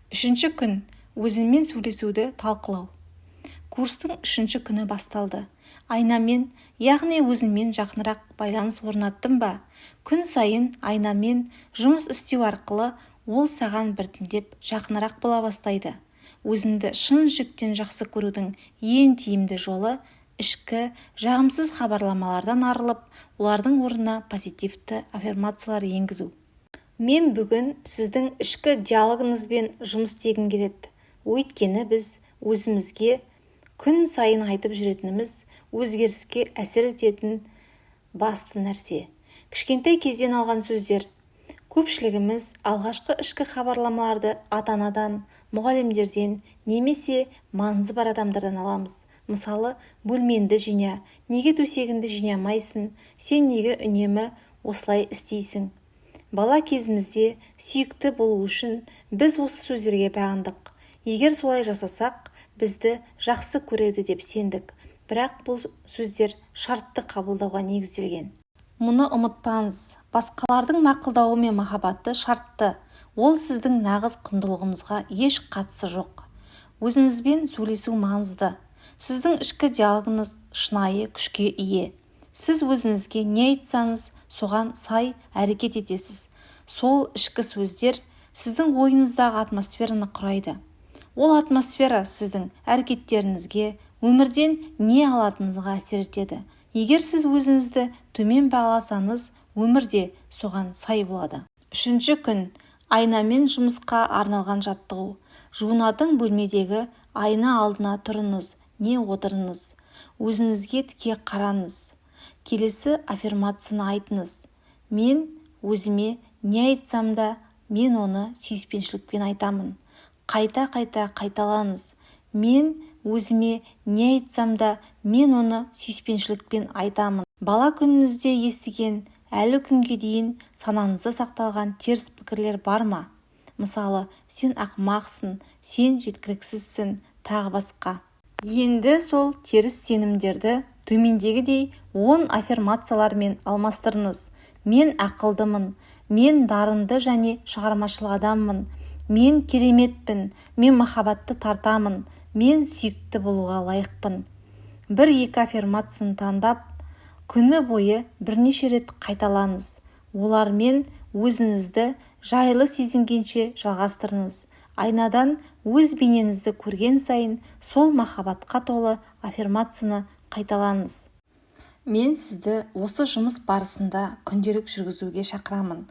Үшінші күн өзіңмен сөйлесуді талқылау. Курстың 3-ші күні басталды. Айнамен, яғни өзіңмен жақынырақ байланыс орнаттым ба? Күн сайын айнамен жұмыс істеу арқылы ол саған біртіндеп жақынырақ бола бастайды. Өзіңді шын жүректен жақсы көрудің ең тиімді жолы ішкі жағымсыз хабарламалардан арылып, олардың орнына позитивті аффирмациялар енгізу. Мен бүгін сіздің ішкі диалогыңызбен жұмыс істегім келеді. Өйткені біз өзімізге күн сайын айтып жүретініміз өзгеріске әсер ететін басты нәрсе. Кішкентай кезден алған сөздер. Көпшілігіміз алғашқы ішкі хабарламаларды ата-анадан, мұғалімдерден немесе маңызы бар адамдардан аламыз. Мысалы, бөлменді жина, неге төсегінді жинамайсың, сен неге үнемі осылай істейсің? Бала кезімізде сүйікті болу үшін біз осы сөздерге бағындық. Егер солай жасасақ, бізді жақсы көреді деп сендік. Бірақ бұл сөздер шартты қабылдауға негізделген. Мұны ұмытпаңыз. Басқалардың мақұлдауы мен махаббаты шартты. Ол сіздің нағыз құндылығыңызға еш қатысы жоқ. Өзіңізбен сөйлесу маңызды. Сіздің ішкі диалогыңыз шынайы күшке ие. Сіз өзіңізге не айтсаңыз, соған сай әрекет етесіз. Сол ішкі сөздер сіздің ойыңыздағы атмосфераны құрайды. Ол атмосфера сіздің әрекеттеріңізге, өмірден не алатыныңызға әсер етеді. Егер сіз өзіңізді төмен бағаласаңыз, өмірде соған сай болады. 3-ші күн айнамен жұмысқа арналған жаттығу. Жуынатын бөлмедегі айна алдына тұрыңыз, не отырыңыз. Өзіңізге тіке қараңыз. Келесі аффирмацияны айтыңыз. Мен өзіме не айтсам да, мен оны сүйіспеншілікпен айтамын. Қайта-қайта қайталаңыз. Мен өзіме не айтсам да, мен оны сүйіспеншілікпен айтамын. Бала күніңізде естіген, әлі күнге дейін санаңызда сақталған теріс пікірлер бар ма? Мысалы, сен ақымақсың, сен жеткіліксізсің, тағы басқа. Енді сол теріс сенімдерді төмендегідей 10 аффирмациялармен алмастырыңыз. Мен ақылдымын, мен дарынды және шығармашыл адаммын, мен кереметпін, мен махаббатты тартамын, мен сүйікті болуға лайықпын. 1-2 аффирмацияны таңдап, күні бойы бірнеше рет қайталаңыз. Олармен өзіңізді жайлы сезінгенше жалғастырыңыз. Айнадан өз бейнеңізді көрген сайын сол махаббатқа толы аффирмацияны қайталаңыз. Мен сізді осы жұмыс барысында күнделік жүргізуге шақырамын.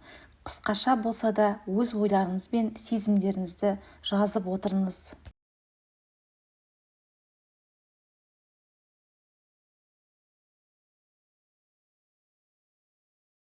Қысқаша болса да өз ойларыңыз бен сезімдеріңізді жазып отырыңыз.